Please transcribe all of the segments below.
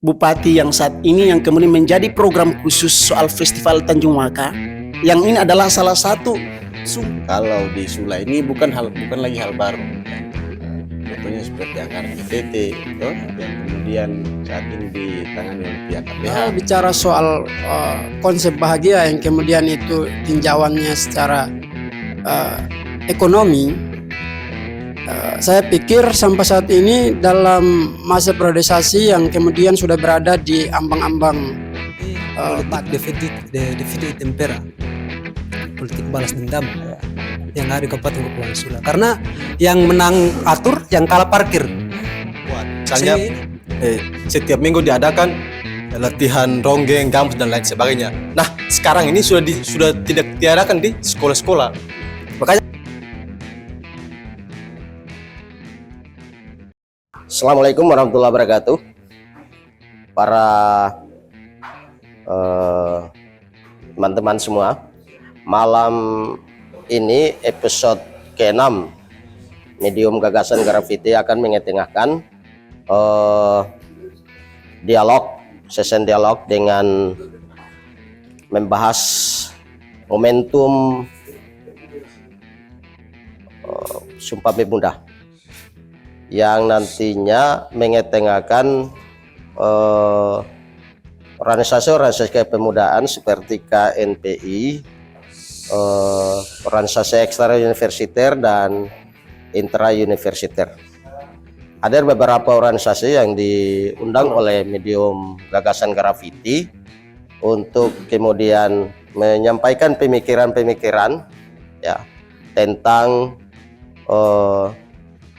bupati yang saat ini yang kemudian menjadi program khusus soal Festival Tanjung Waka, yang ini adalah salah satu kalau di Sula ini bukan lagi hal baru. Contohnya seperti anggaran JTT yang kemudian saat ini ditangani oleh pihak KPH. Bicara soal konsep bahagia yang kemudian itu tinjauannya secara ekonomi, saya pikir sampai saat ini dalam masa priorisasi yang kemudian sudah berada di ambang-ambang politik divide tempera, politik balas dendam yang ada di Kabupaten Kepulauan Sula. Karena yang menang atur, yang kalah parkir. Misalnya setiap minggu diadakan latihan ronggeng, gamus dan lain sebagainya. Nah, sekarang ini sudah tidak diadakan di sekolah-sekolah. Makanya Assalamualaikum warahmatullahi wabarakatuh. Para teman-teman semua, malam ini episode ke-6 Medium Gagasan Grafiti akan mengetengahkan sesi dialog dengan membahas momentum Sumpah Pemuda yang nantinya mengetengahkan organisasi kepemudaan seperti KNPI, organisasi ekstra universiter dan intra universiter. Ada beberapa organisasi yang diundang oleh Medium Gagasan Grafiti untuk kemudian menyampaikan pemikiran-pemikiran ya tentang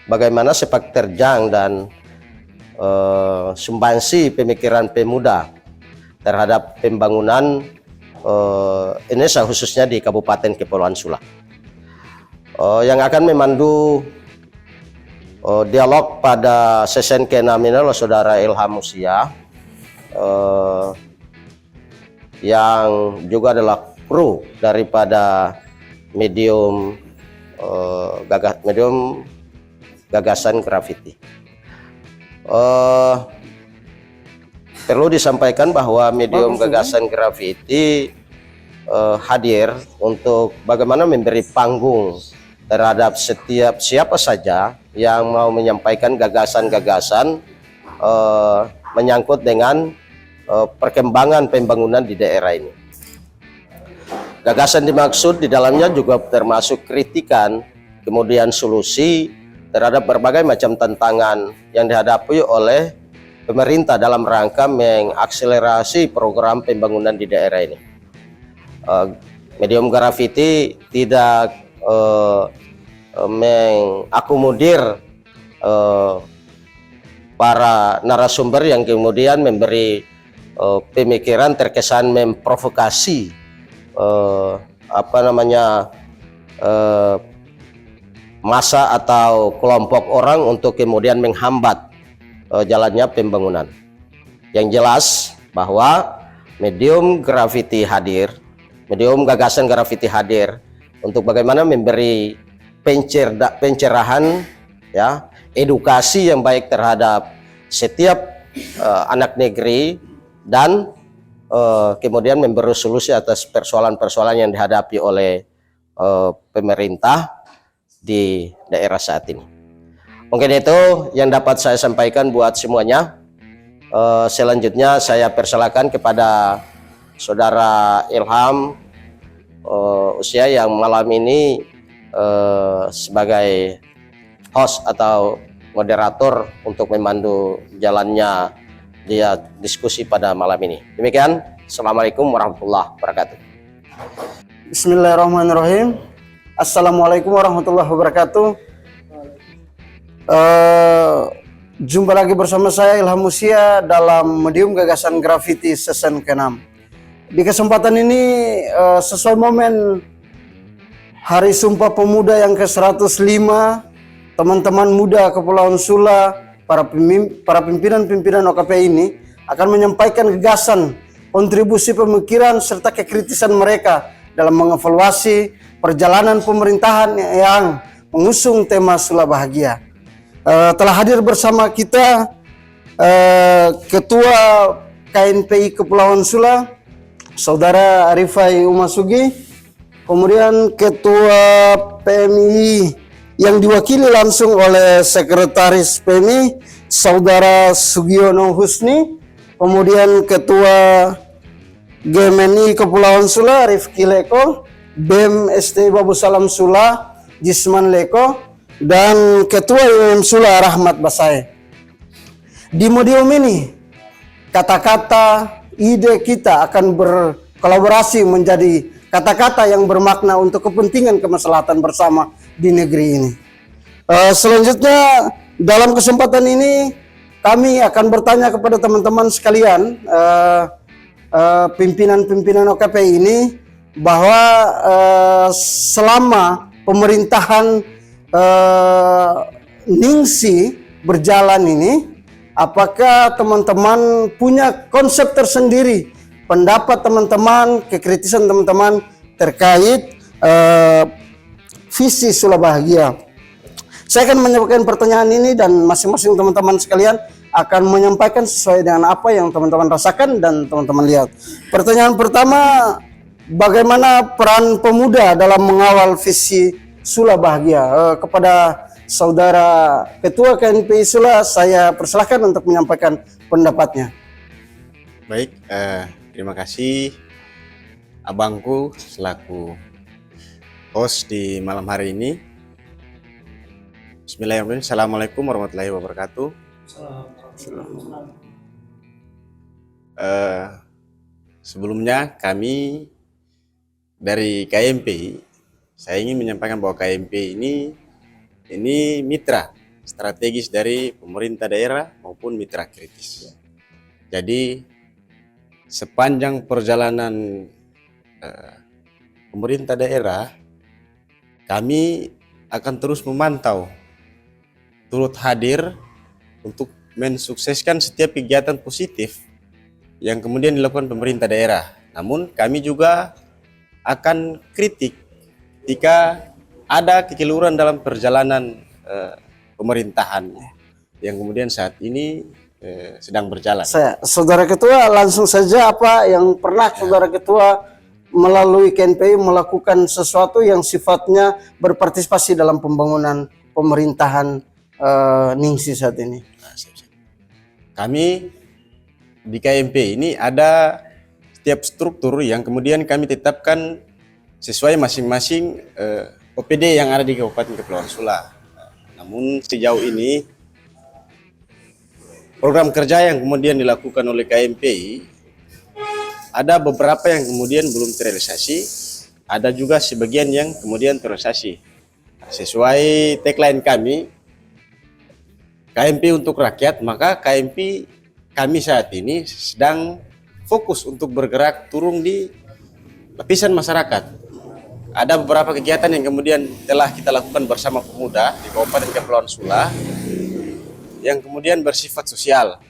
bagaimana sepak terjang dan sumbangsi pemikiran pemuda terhadap pembangunan Indonesia khususnya di Kabupaten Kepulauan Sula. Yang akan memandu dialog pada sesi ke-6 ini adalah Saudara Ilham Musia, yang juga adalah kru daripada Medium Gagasan Grafiti. Perlu disampaikan bahwa Medium Gagasan Grafiti hadir untuk bagaimana memberi panggung terhadap setiap siapa saja yang mau menyampaikan gagasan-gagasan menyangkut dengan perkembangan pembangunan di daerah ini. Gagasan dimaksud di dalamnya juga termasuk kritikan, kemudian solusi terhadap berbagai macam tantangan yang dihadapi oleh pemerintah dalam rangka mengakselerasi program pembangunan di daerah ini. Medium Grafiti tidak mengakomodir para narasumber yang kemudian memberi pemikiran terkesan memprovokasi masa atau kelompok orang untuk kemudian menghambat jalannya pembangunan. Yang jelas bahwa Medium Grafiti hadir, Medium Gagasan Grafiti hadir untuk bagaimana memberi pencerahan ya, edukasi yang baik terhadap setiap anak negeri dan kemudian memberi solusi atas persoalan-persoalan yang dihadapi oleh pemerintah di daerah saat ini. Mungkin itu yang dapat saya sampaikan buat semuanya. Selanjutnya saya persilakan kepada Saudara Ilham Usia yang malam ini sebagai host atau moderator untuk memandu jalannya dia diskusi pada malam ini. Demikian, Assalamualaikum warahmatullahi wabarakatuh. Bismillahirrahmanirrahim. Assalamualaikum warahmatullahi wabarakatuh. Jumpa lagi bersama saya Ilham Musia dalam Medium Gagasan Grafiti season ke-6. Di kesempatan ini sesuai momen Hari Sumpah Pemuda yang ke-105, teman-teman muda Kepulauan Sula, para pimpinan-pimpinan OKP ini akan menyampaikan gagasan, kontribusi pemikiran serta kekritisan mereka dalam mengevaluasi perjalanan pemerintahan yang mengusung tema Sula Bahagia. Telah hadir bersama kita Ketua KNPI Kepulauan Sula, Saudara Rifai Umasugi, kemudian Ketua PMI yang diwakili langsung oleh Sekretaris PMI, Saudara Sugiono Husni, kemudian Ketua GMNI Kepulauan Sula, Rifki Leko, BEM ST Babu Salam Sula, Jisman Leko, dan Ketua IMM Sula, Rahmat Basai. Di medium ini, kata-kata, ide kita akan berkolaborasi menjadi kata-kata yang bermakna untuk kepentingan kemaslahatan bersama di negeri ini. Selanjutnya, dalam kesempatan ini, kami akan bertanya kepada teman-teman sekalian, pimpinan-pimpinan OKP ini, bahwa selama pemerintahan Ningsi berjalan ini, apakah teman-teman punya konsep tersendiri, pendapat teman-teman, kekritisan teman-teman terkait visi Sula Bahagia? Saya akan menyampaikan pertanyaan ini dan masing-masing teman-teman sekalian akan menyampaikan sesuai dengan apa yang teman-teman rasakan dan teman-teman lihat. Pertanyaan pertama, bagaimana peran pemuda dalam mengawal visi Sula Bahagia? Kepada Saudara Ketua KNPI Sula, saya persilahkan untuk menyampaikan pendapatnya. Baik, terima kasih abangku selaku host di malam hari ini. Bismillahirrahmanirrahim. Assalamualaikum warahmatullahi wabarakatuh. Sebelumnya kami dari KMPI, saya ingin menyampaikan bahwa KMPI ini mitra strategis dari pemerintah daerah maupun mitra kritis. Jadi sepanjang perjalanan pemerintah daerah, kami akan terus memantau, turut hadir untuk mensukseskan setiap kegiatan positif yang kemudian dilakukan pemerintah daerah. Namun kami juga akan kritik jika ada kekeliruan dalam perjalanan pemerintahan yang kemudian saat ini sedang berjalan. Saudara Ketua, langsung saja, apa yang pernah Saudara Ketua melalui KNPI melakukan sesuatu yang sifatnya berpartisipasi dalam pembangunan pemerintahan Ningsi saat ini? Kami di KMPI ini ada setiap struktur yang kemudian kami tetapkan sesuai masing-masing OPD yang ada di Kabupaten Kepulauan Sula. Namun sejauh ini program kerja yang kemudian dilakukan oleh KMPI ada beberapa yang kemudian belum terrealisasi, ada juga sebagian yang kemudian terrealisasi. Sesuai tagline kami, KMPI untuk rakyat, maka kami saat ini sedang fokus untuk bergerak turun di lapisan masyarakat. Ada beberapa kegiatan yang kemudian telah kita lakukan bersama pemuda di Kabupaten Kepulauan Sula yang kemudian bersifat sosial.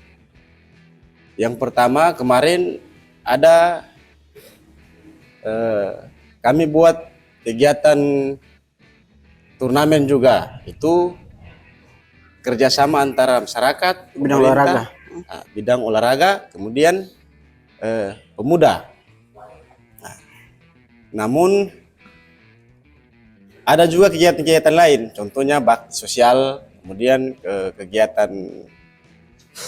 Yang pertama, kemarin ada kami buat kegiatan turnamen juga. Itu kerjasama antara masyarakat, Bidang olahraga. Bidang olahraga, kemudian pemuda. Namun ada juga kegiatan-kegiatan lain, contohnya bakti sosial, kemudian kegiatan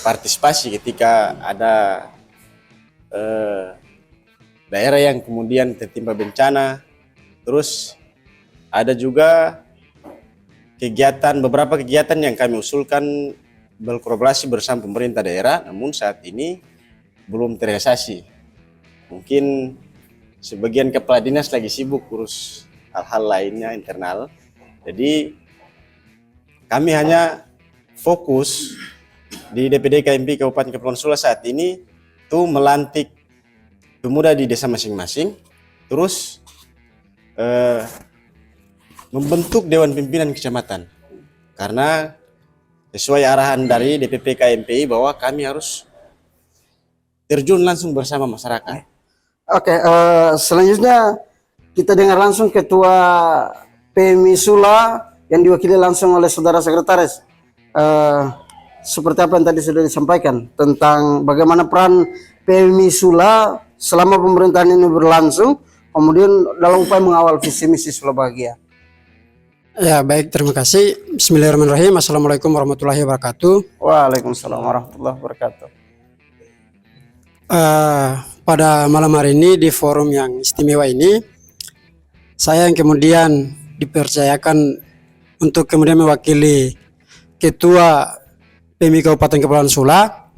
partisipasi ketika ada daerah yang kemudian tertimpa bencana. Terus ada juga beberapa kegiatan yang kami usulkan berkolaborasi bersama pemerintah daerah, namun saat ini belum terrealisasi. Mungkin sebagian kepala dinas lagi sibuk urus hal-hal lainnya internal. Jadi kami hanya fokus di DPD KMPI Kabupaten Kepulauan Sula saat ini tuh melantik pemuda di desa masing-masing, terus membentuk Dewan Pimpinan Kecamatan. Karena sesuai arahan dari DPP KMPI bahwa kami harus terjun langsung bersama masyarakat. Oke, selanjutnya kita dengar langsung Ketua PMI Sula yang diwakili langsung oleh Saudara Sekretaris. seperti apa yang tadi sudah disampaikan tentang bagaimana peran PMI Sula selama pemerintahan ini berlangsung, kemudian dalam upaya mengawal visi misi Sula Bahagia. Ya baik, terima kasih. Bismillahirrahmanirrahim. Assalamualaikum warahmatullahi wabarakatuh. Waalaikumsalam warahmatullahi wabarakatuh. Pada malam hari ini di forum yang istimewa ini, saya yang kemudian dipercayakan untuk kemudian mewakili Ketua PMI Kabupaten Kepulauan Sula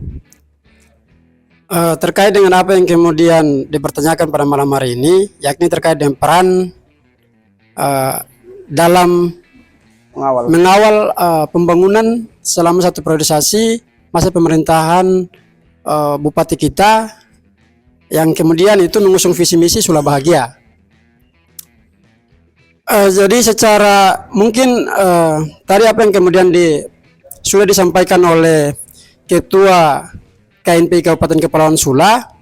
terkait dengan apa yang kemudian dipertanyakan pada malam hari ini, yakni terkait dengan peran dalam mengawal pembangunan selama satu periodisasi masa pemerintahan Bupati kita yang kemudian itu mengusung visi misi Sula Bahagia. Jadi secara mungkin tadi apa yang kemudian sudah disampaikan oleh Ketua KNPI Kabupaten Kepulauan Sula,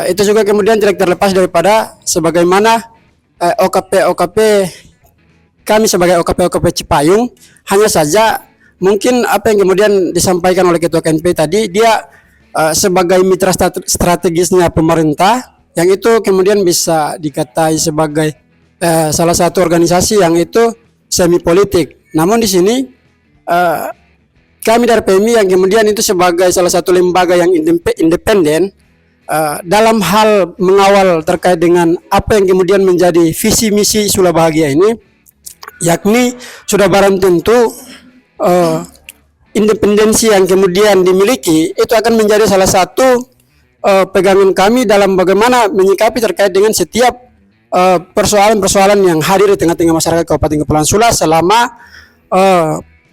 itu juga kemudian tidak terlepas daripada sebagaimana OKP kami sebagai OKP Cipayung. Hanya saja mungkin apa yang kemudian disampaikan oleh Ketua KNPI tadi, dia sebagai mitra strategisnya pemerintah, yang itu kemudian bisa dikatai sebagai salah satu organisasi yang itu semi politik. Namun di sini kami dari PMI yang kemudian itu sebagai salah satu lembaga yang independen dalam hal mengawal terkait dengan apa yang kemudian menjadi visi misi Sula Bahagia ini, yakni sudah barang tentu independensi yang kemudian dimiliki itu akan menjadi salah satu pegangan kami dalam bagaimana menyikapi terkait dengan setiap persoalan-persoalan yang hadir di tengah-tengah masyarakat Kabupaten Kepulauan Sula selama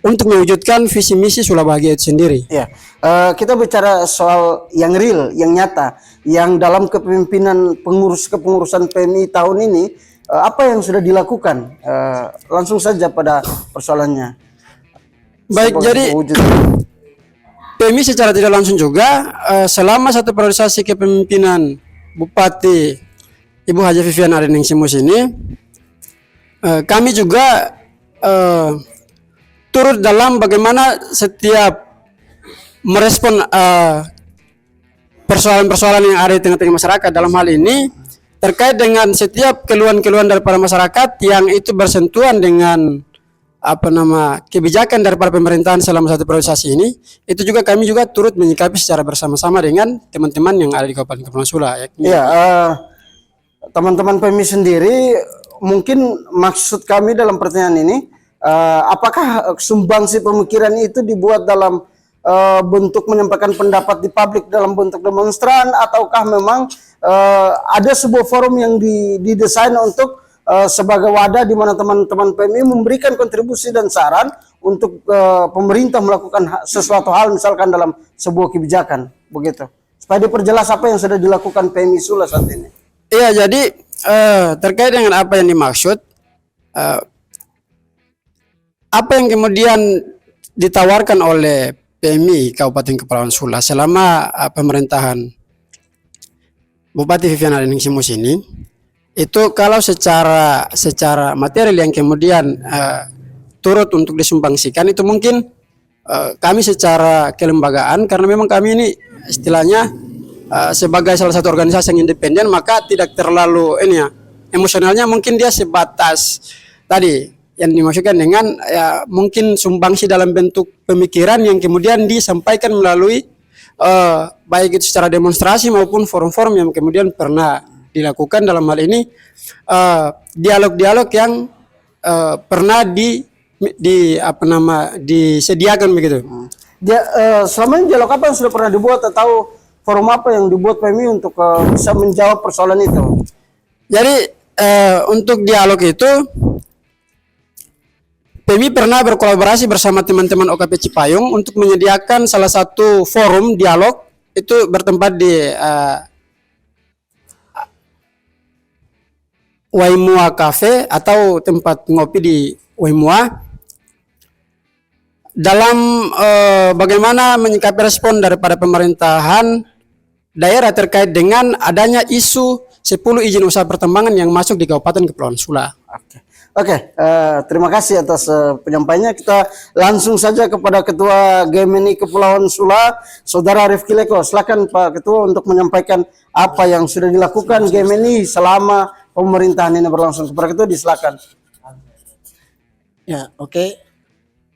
untuk mewujudkan visi misi Sula Bahagia itu sendiri. Ya, kita bicara soal yang real, yang nyata, yang dalam kepemimpinan kepengurusan PMI tahun ini, apa yang sudah dilakukan? Langsung saja pada persoalannya. Baik, jadi PMI secara tidak langsung juga selama satu periodisasi kepemimpinan Bupati Ibu Haja Vivian Ariningsimus ini, kami juga turut dalam bagaimana setiap merespon persoalan-persoalan yang ada di tengah-tengah masyarakat. Dalam hal ini terkait dengan setiap keluhan-keluhan daripada masyarakat yang itu bersentuhan dengan kebijakan daripada pemerintahan selama satu periodisasi ini, itu juga kami juga turut menyikapi secara bersama-sama dengan teman-teman yang ada di Kabupaten Kepulauan Sula. Ya, teman-teman PMI sendiri, mungkin maksud kami dalam pertanyaan ini, apakah sumbangsi pemikiran itu dibuat dalam bentuk menyampaikan pendapat di publik dalam bentuk demonstran, ataukah memang ada sebuah forum yang didesain untuk sebagai wadah di mana teman-teman PMI memberikan kontribusi dan saran untuk pemerintah melakukan sesuatu hal, misalkan dalam sebuah kebijakan, begitu, supaya diperjelas apa yang sudah dilakukan PMI Sula saat ini. Iya, jadi terkait dengan apa yang dimaksud, apa yang kemudian ditawarkan oleh PMI Kabupaten Kepulauan Sula selama pemerintahan Bupati Vivian Ariningsimus ini, itu kalau secara material yang kemudian turut untuk disumbangsikan itu mungkin kami secara kelembagaan, karena memang kami ini istilahnya sebagai salah satu organisasi yang independen, maka tidak terlalu emosionalnya mungkin dia sebatas tadi yang dimaksudkan dengan mungkin sumbangsi dalam bentuk pemikiran yang kemudian disampaikan melalui baik itu secara demonstrasi maupun forum-forum yang kemudian pernah dilakukan. Dalam hal ini dialog-dialog yang pernah disediakan begitu. Selama ini dialog apa yang sudah pernah dibuat, atau forum apa yang dibuat PMI untuk bisa menjawab persoalan itu? Jadi untuk dialog itu PMI pernah berkolaborasi bersama teman-teman OKP Cipayung untuk menyediakan salah satu forum dialog, itu bertempat di Waimua Cafe atau tempat ngopi di Waimua, dalam bagaimana menyikapi respon daripada pemerintahan daerah terkait dengan adanya isu 10 izin usaha pertambangan yang masuk di Kabupaten Kepulauan Sula. Oke. Oke, terima kasih atas penyampaiannya. Kita langsung saja kepada Ketua GMNI Kepulauan Sula, Saudara Rifki Leko. Silakan Pak Ketua untuk menyampaikan apa yang sudah dilakukan GMNI selama pemerintahan ini berlangsung. Kepada Ketua, disilakan. Ya, oke.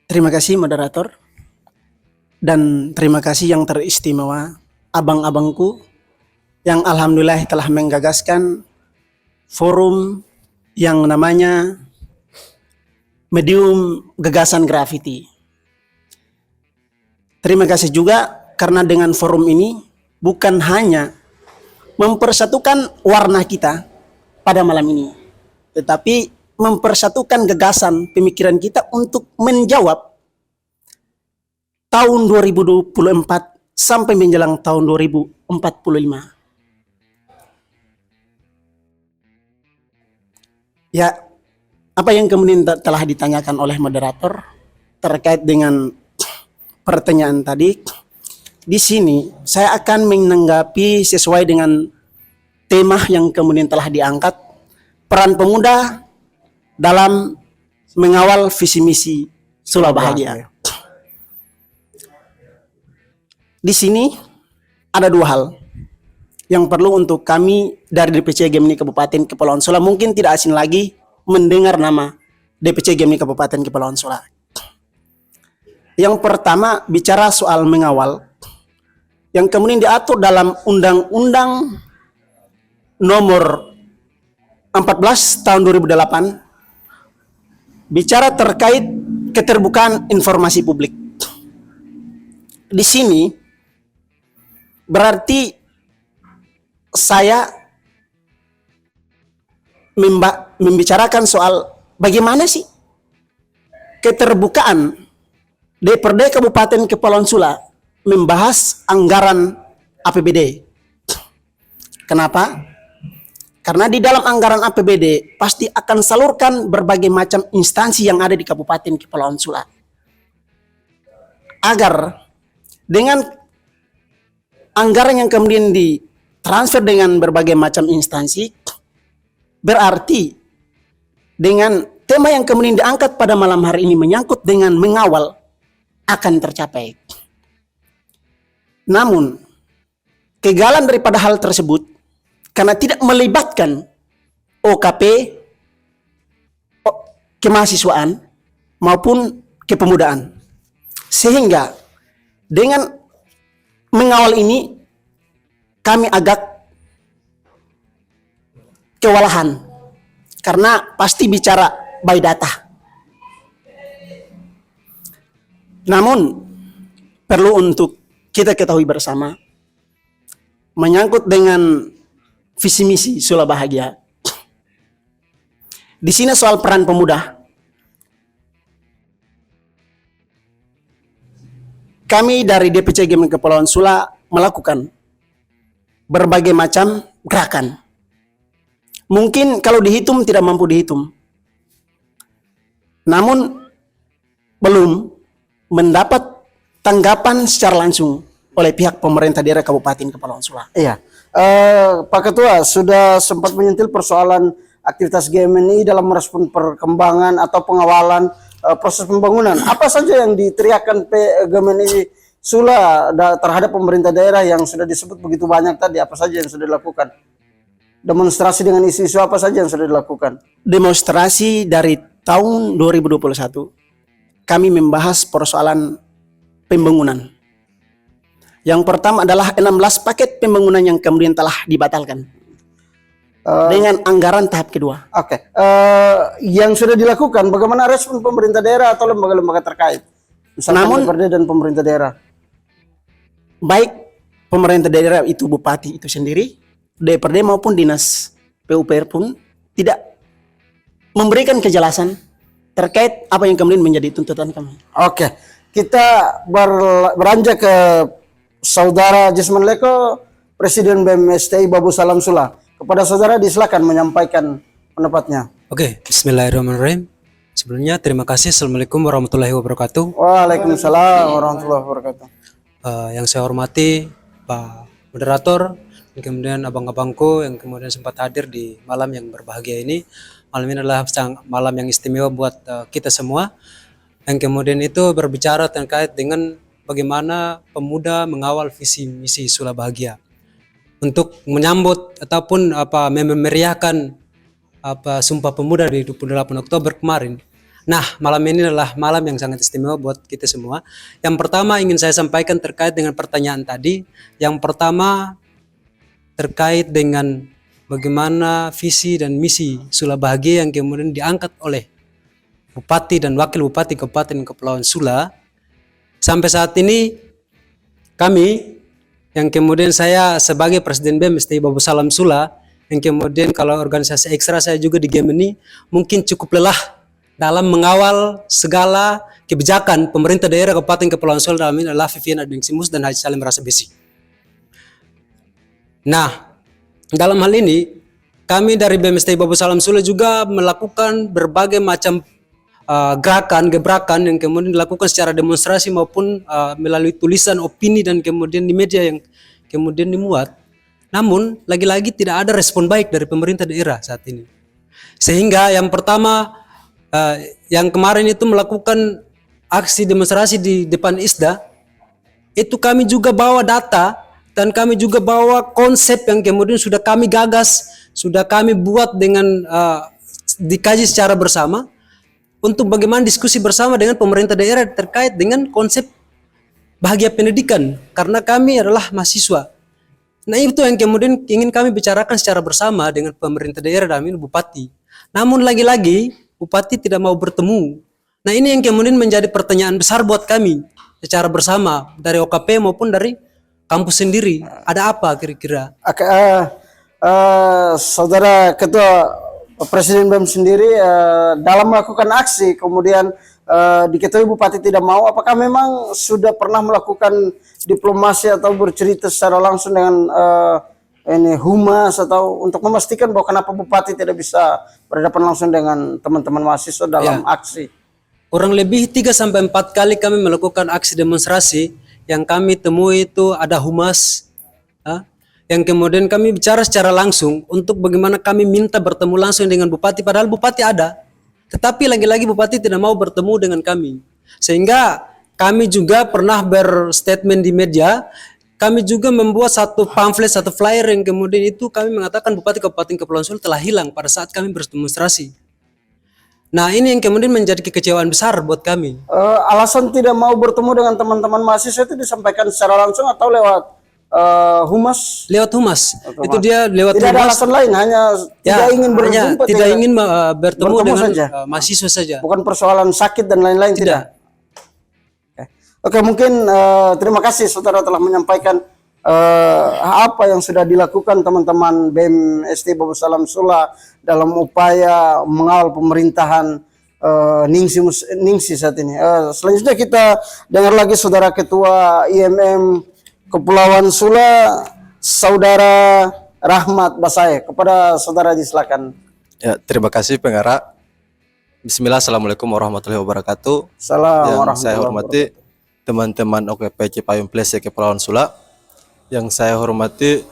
Terima kasih moderator. Dan terima kasih yang teristimewa abang-abangku yang alhamdulillah telah menggagaskan forum yang namanya Medium Gagasan Grafiti. Terima kasih juga karena dengan forum ini bukan hanya mempersatukan warna kita pada malam ini, tetapi mempersatukan gagasan pemikiran kita untuk menjawab tahun 2024 sampai menjelang tahun 2045. Ya, apa yang kemudian telah ditanyakan oleh moderator terkait dengan pertanyaan tadi, di sini saya akan menanggapi sesuai dengan tema yang kemudian telah diangkat, peran pemuda dalam mengawal visi misi Sula Bahagia. Di sini ada dua hal yang perlu untuk kami dari DPC GMNI Kabupaten Kepulauan Sula, mungkin tidak asing lagi mendengar nama DPC GMNI Kabupaten Kepulauan Sula. Yang pertama bicara soal mengawal yang kemudian diatur dalam Undang-Undang Nomor 14 Tahun 2008, bicara terkait keterbukaan informasi publik. Di sini berarti saya membicarakan soal bagaimana sih keterbukaan DPRD Kabupaten Kepulauan Sula membahas anggaran APBD. Kenapa? Karena di dalam anggaran APBD pasti akan salurkan berbagai macam instansi yang ada di Kabupaten Kepulauan Sula. Agar dengan anggaran yang kemudian ditransfer dengan berbagai macam instansi, berarti dengan tema yang kemudian diangkat pada malam hari ini menyangkut dengan mengawal akan tercapai. Namun, kegagalan daripada hal tersebut karena tidak melibatkan OKP, kemahasiswaan maupun kepemudaan. Sehingga dengan mengawal ini kami agak kewalahan karena pasti bicara by data. Namun perlu untuk kita ketahui bersama menyangkut dengan visi misi Sula Bahagia. Di sini soal peran pemuda. Kami dari DPC GMNI Kepulauan Sula melakukan berbagai macam gerakan. Mungkin kalau dihitung tidak mampu dihitung. Namun belum mendapat tanggapan secara langsung oleh pihak pemerintah daerah Kabupaten Kepulauan Sula. Iya. Pak Ketua sudah sempat menyentil persoalan aktivitas GMNI dalam merespon perkembangan atau pengawalan proses pembangunan. Apa saja yang diteriakkan GMNI Sula terhadap pemerintah daerah yang sudah disebut begitu banyak tadi? Apa saja yang sudah dilakukan? Demonstrasi dengan isu-isu apa saja yang sudah dilakukan? Demonstrasi dari tahun 2021 kami membahas persoalan pembangunan. Yang pertama adalah 16 paket pembangunan yang kemudian telah dibatalkan dengan anggaran tahap kedua. Oke. Yang sudah dilakukan, bagaimana respon pemerintah daerah atau lembaga-lembaga terkait? Misalnya DPRD dan pemerintah daerah. Baik pemerintah daerah itu bupati itu sendiri, DPRD maupun dinas PUPR pun tidak memberikan kejelasan terkait apa yang kemudian menjadi tuntutan kami. Oke. Kita beranjak ke Saudara Jesman Leko, Presiden BMSTI Babu Salam Sula. Kepada saudara disilakan menyampaikan pendapatnya. Oke, bismillahirrahmanirrahim. Sebelumnya terima kasih. Assalamualaikum warahmatullahi wabarakatuh. Waalaikumsalam warahmatullahi wabarakatuh. Yang saya hormati Pak moderator, dan kemudian abang-abangku yang kemudian sempat hadir di malam yang berbahagia ini. Malam ini adalah malam yang istimewa buat kita semua. Yang kemudian itu berbicara terkait dengan bagaimana pemuda mengawal visi misi Sula Bahagia untuk menyambut ataupun memeriahkan Sumpah Pemuda di 28 Oktober kemarin. Nah, malam ini adalah malam yang sangat istimewa buat kita semua. Yang pertama ingin saya sampaikan terkait dengan pertanyaan tadi. Yang pertama terkait dengan bagaimana visi dan misi Sula Bahagia yang kemudian diangkat oleh Bupati dan Wakil Bupati Kabupaten Kepulauan Sula. Sampai saat ini kami yang kemudian saya sebagai Presiden BEM STI Babu Salam Sula, yang kemudian kalau organisasi ekstra saya juga di game ini mungkin cukup lelah dalam mengawal segala kebijakan pemerintah daerah Kabupaten Kepulauan Sula, dalam ini adalah Vivian Adengsimus dan Haji Salim Rasa Besi. Nah, dalam hal ini kami dari BEM STI Babu Salam Sula juga melakukan berbagai macam gebrakan yang kemudian dilakukan secara demonstrasi maupun melalui tulisan opini dan kemudian di media yang kemudian dimuat. Namun lagi-lagi tidak ada respon baik dari pemerintah daerah saat ini. Sehingga yang pertama yang kemarin itu melakukan aksi demonstrasi di depan ISDA, itu kami juga bawa data dan kami juga bawa konsep yang kemudian sudah kami gagas, sudah kami buat dengan dikaji secara bersama untuk bagaimana diskusi bersama dengan pemerintah daerah terkait dengan konsep bahagia pendidikan, karena kami adalah mahasiswa. Nah, itu yang kemudian ingin kami bicarakan secara bersama dengan pemerintah daerah dan ini Bupati. Namun lagi-lagi Bupati tidak mau bertemu. Nah, ini yang kemudian menjadi pertanyaan besar buat kami secara bersama dari OKP maupun dari kampus sendiri. Ada apa kira-kira? Saudara Ketua Presiden BEM sendiri dalam melakukan aksi kemudian diketahui Bupati tidak mau, apakah memang sudah pernah melakukan diplomasi atau bercerita secara langsung dengan humas atau untuk memastikan bahwa kenapa Bupati tidak bisa berhadapan langsung dengan teman-teman mahasiswa dalam aksi? Kurang lebih 3-4 kali kami melakukan aksi demonstrasi. Yang kami temui itu ada humas, yang kemudian kami bicara secara langsung untuk bagaimana kami minta bertemu langsung dengan Bupati, padahal Bupati ada. Tetapi lagi-lagi Bupati tidak mau bertemu dengan kami. Sehingga kami juga pernah berstatement di media, kami juga membuat satu pamflet, satu flyer yang kemudian itu kami mengatakan Bupati Kabupaten Kepulauan Sula telah hilang pada saat kami berdemonstrasi. Nah, ini yang kemudian menjadi kekecewaan besar buat kami. Alasan tidak mau bertemu dengan teman-teman mahasiswa itu disampaikan secara langsung atau lewat humas? Lewat humas. Itu dia lewat tidak humas. Ada alasan lain, hanya tidak ingin berjumpa, tidak ingin bertemu dengan saja. Mahasiswa saja. Bukan persoalan sakit dan lain-lain, tidak. Oke, mungkin terima kasih saudara telah menyampaikan apa yang sudah dilakukan teman-teman BEM STI Babu Salam Sula dalam upaya mengawal pemerintahan Ningsi saat ini. Selanjutnya kita dengar lagi saudara Ketua IMM Kepulauan Sula, Saudara Rahmat Basae. Kepada saudara silakan. Ya, terima kasih pengarah. Bismillah, assalamualaikum warahmatullahi wabarakatuh. Salam Yang saya hormati teman-teman OKP Cipayung Place Kepulauan Sula. Yang saya hormati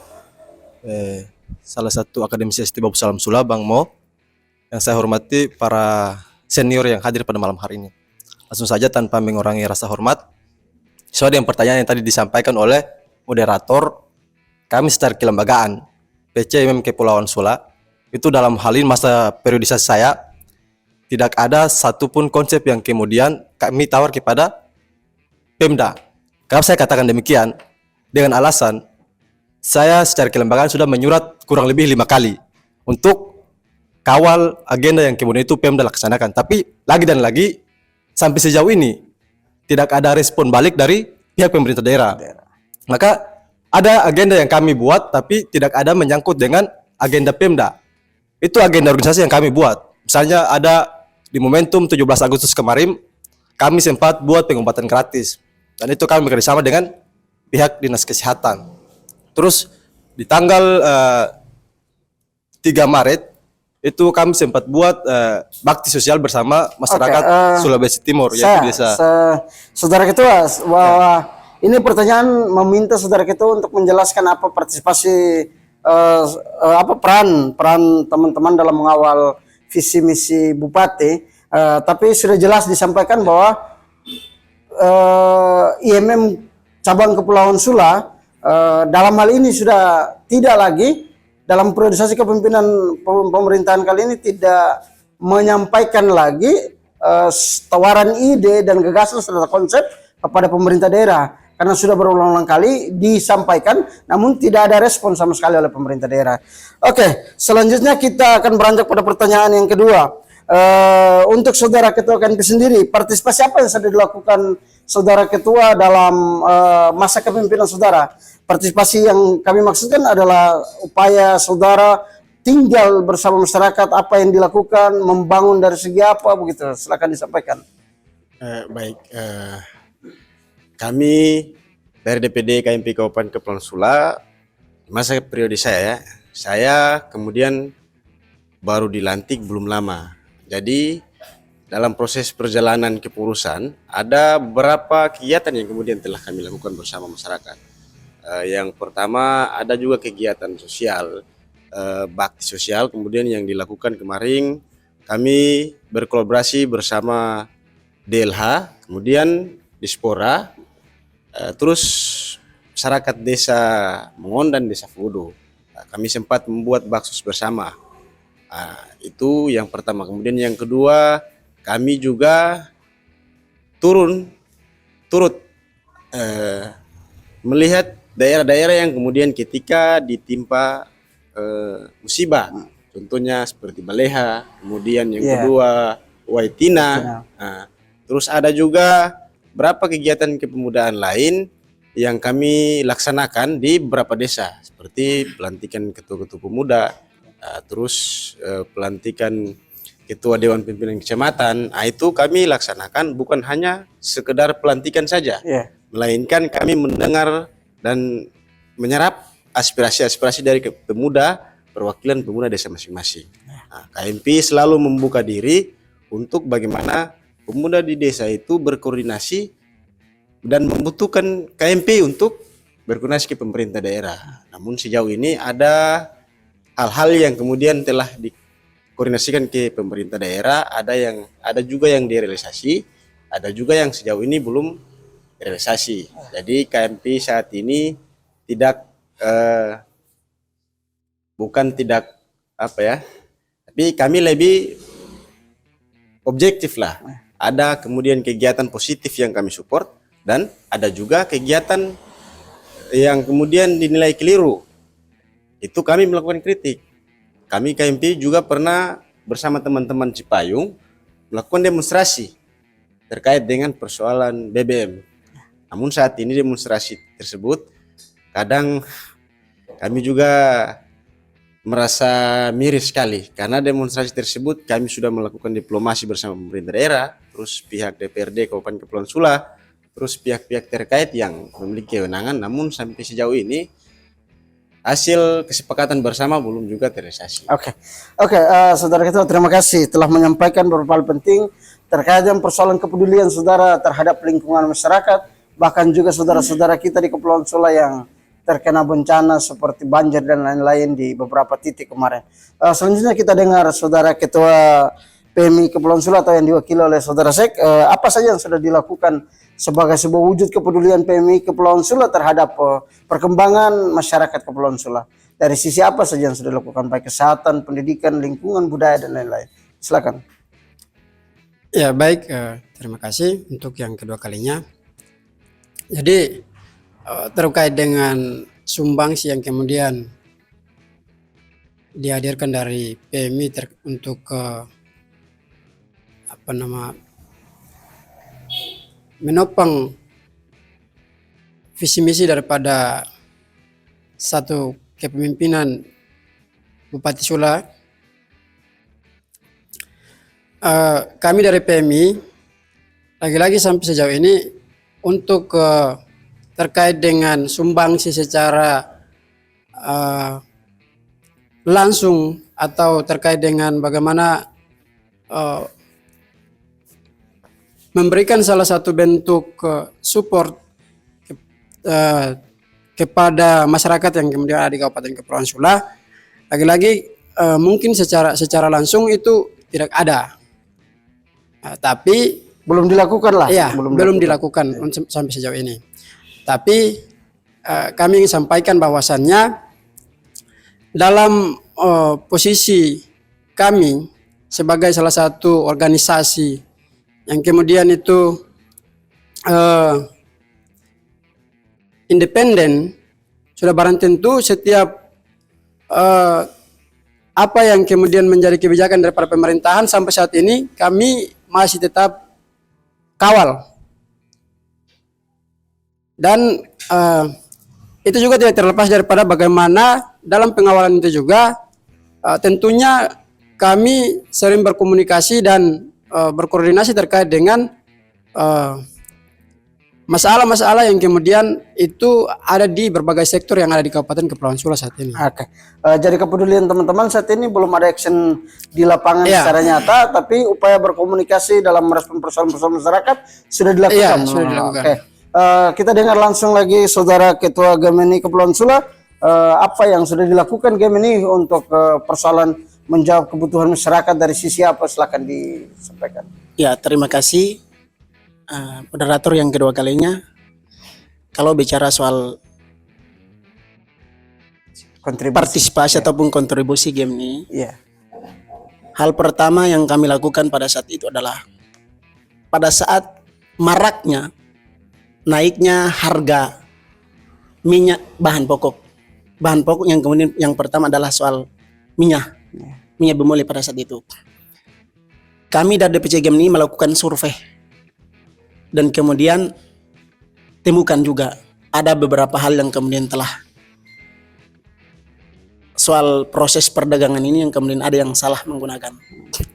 salah satu akademisi STI Babu Salam Sula, Bang Mo. Yang saya hormati para senior yang hadir pada malam hari ini. Langsung saja tanpa mengurangi rasa hormat, sesuai dengan pertanyaan yang tadi disampaikan oleh moderator, kami secara kelembagaan PCMM Kepulauan Sula itu dalam hal ini masa periodisasi saya tidak ada satupun konsep yang kemudian kami tawar kepada Pemda. Kalau saya katakan demikian dengan alasan saya secara kelembagaan sudah menyurat kurang lebih 5 kali untuk kawal agenda yang kemudian itu Pemda laksanakan. Tapi lagi dan lagi sampai sejauh ini tidak ada respon balik dari pihak pemerintah daerah. Maka ada agenda yang kami buat tapi tidak ada menyangkut dengan agenda Pemda. Itu agenda organisasi yang kami buat. Misalnya ada di momentum 17 Agustus kemarin kami sempat buat pengobatan gratis. Dan itu kami bekerjasama dengan pihak Dinas Kesehatan. Terus di tanggal 3 Maret itu kami sempat buat bakti sosial bersama masyarakat Sulawesi Timur, yaitu desa. Saudara Ketua, bahwa Ini pertanyaan meminta saudara ketua untuk menjelaskan apa partisipasi apa peran teman-teman dalam mengawal visi misi bupati. Tapi sudah jelas disampaikan bahwa IMM cabang Kepulauan Sula dalam hal ini sudah tidak lagi dalam priorisasi kepemimpinan pemerintahan kali ini tidak menyampaikan lagi tawaran ide dan gagasan serta konsep kepada pemerintah daerah, karena sudah berulang-ulang kali disampaikan namun tidak ada respon sama sekali oleh pemerintah daerah. Oke, selanjutnya kita akan beranjak pada pertanyaan yang kedua. Untuk saudara ketua KNP sendiri, partisipasi apa yang sudah dilakukan saudara ketua dalam masa kepemimpinan saudara? Partisipasi yang kami maksudkan adalah upaya saudara tinggal bersama masyarakat, apa yang dilakukan, membangun dari segi apa begitu. Silakan disampaikan. Baik, kami dari DPD KMP Kabupaten Kepulauan Sula, masa periode saya kemudian baru dilantik belum lama. Jadi dalam proses perjalanan kepengurusan ada beberapa kegiatan yang kemudian telah kami lakukan bersama masyarakat. Yang pertama ada juga kegiatan sosial, bakti sosial kemudian yang dilakukan kemarin kami berkolaborasi bersama DLH, kemudian Dispora, terus masyarakat desa Mengon dan desa Fudo. Kami sempat membuat baksos bersama. Itu yang pertama. Kemudian yang kedua, kami juga turut melihat daerah-daerah yang kemudian ketika ditimpa musibah, contohnya seperti Baleha, kemudian yang kedua Waitina. Terus ada juga berapa kegiatan kepemudaan lain yang kami laksanakan di beberapa desa, seperti pelantikan ketua-ketua pemuda, terus pelantikan ketua Dewan Pimpinan Kecamatan. Itu kami laksanakan bukan hanya sekedar pelantikan saja, melainkan kami mendengar dan menyerap aspirasi-aspirasi dari pemuda, perwakilan pemuda desa masing-masing. KMP selalu membuka diri untuk bagaimana pemuda di desa itu berkoordinasi dan membutuhkan KMP untuk berkoordinasi ke pemerintah daerah. Namun sejauh ini ada hal-hal yang kemudian telah dikoordinasikan ke pemerintah daerah, ada juga yang direalisasi, ada juga yang sejauh ini belum realisasi. Jadi KMP saat ini bukan tidak tapi kami lebih objektif lah. Ada kemudian kegiatan positif yang kami support dan ada juga kegiatan yang kemudian dinilai keliru. Itu kami melakukan kritik. Kami KMP juga pernah bersama teman-teman Cipayung melakukan demonstrasi terkait dengan persoalan BBM. Namun saat ini demonstrasi tersebut kadang kami juga merasa miris sekali, karena demonstrasi tersebut kami sudah melakukan diplomasi bersama pemerintah daerah, terus pihak DPRD Kabupaten Kepulauan Sula, terus pihak-pihak terkait yang memiliki kewenangan, namun sampai sejauh ini hasil kesepakatan bersama belum juga terrealisasi. Oke, saudara ketua, terima kasih telah menyampaikan beberapa hal penting terkait dengan persoalan kepedulian saudara terhadap lingkungan masyarakat, bahkan juga saudara-saudara kita di Kepulauan Sula yang terkena bencana seperti banjir dan lain-lain di beberapa titik kemarin. Selanjutnya kita dengar saudara ketua PMI Kepulauan Sula atau yang diwakili oleh saudara Sek, apa saja yang sudah dilakukan sebagai sebuah wujud kepedulian PMI Kepulauan Sula terhadap perkembangan masyarakat Kepulauan Sula. Dari sisi apa saja yang sudah dilakukan, baik kesehatan, pendidikan, lingkungan, budaya dan lain-lain. Silakan. Ya baik, terima kasih untuk yang kedua kalinya. Jadi terkait dengan sumbangsi yang kemudian dihadirkan dari PMI untuk menopang visi misi daripada satu kepemimpinan Bupati Sula. Kami dari PMI lagi-lagi sampai sejauh ini untuk terkait dengan sumbangsi secara langsung atau terkait dengan bagaimana memberikan salah satu bentuk support kepada masyarakat yang kemudian ada di Kabupaten Kepulauan Sula, lagi-lagi mungkin secara langsung itu tidak ada. Tapi Belum dilakukan lah. ya belum dilakukan sampai sejauh ini. Tapi kami ingin sampaikan bahwasannya dalam posisi kami sebagai salah satu organisasi yang kemudian itu independen, sudah barang tentu setiap apa yang kemudian menjadi kebijakan daripada pemerintahan sampai saat ini kami masih tetap kawal. Dan itu juga tidak terlepas daripada bagaimana dalam pengawalan itu juga tentunya kami sering berkomunikasi dan berkoordinasi terkait dengan masalah-masalah yang kemudian itu ada di berbagai sektor yang ada di Kabupaten Kepulauan Sula saat ini. Oke. Jadi kepedulian teman-teman saat ini belum ada action di lapangan Iya. secara nyata, tapi upaya berkomunikasi dalam merespon persoalan-persoalan masyarakat sudah dilakukan. Iya, sudah dilakukan. Oke. Kita dengar langsung lagi Saudara Ketua Gemini Kepulauan Sula, apa yang sudah dilakukan Gemini untuk persoalan menjawab kebutuhan masyarakat dari sisi apa, silakan disampaikan. Ya, terima kasih moderator yang kedua kalinya. Kalau bicara soal Kontribusi. partisipasi ataupun kontribusi game ini, Iya. hal pertama yang kami lakukan pada saat itu adalah pada saat maraknya naiknya harga minyak bahan pokok. Bahan pokok yang kemudian yang pertama adalah soal minyak bermulai pada saat itu. Kami dari DPC Game ini melakukan survei dan kemudian temukan juga ada beberapa hal yang kemudian telah soal proses perdagangan ini yang kemudian ada yang salah menggunakan.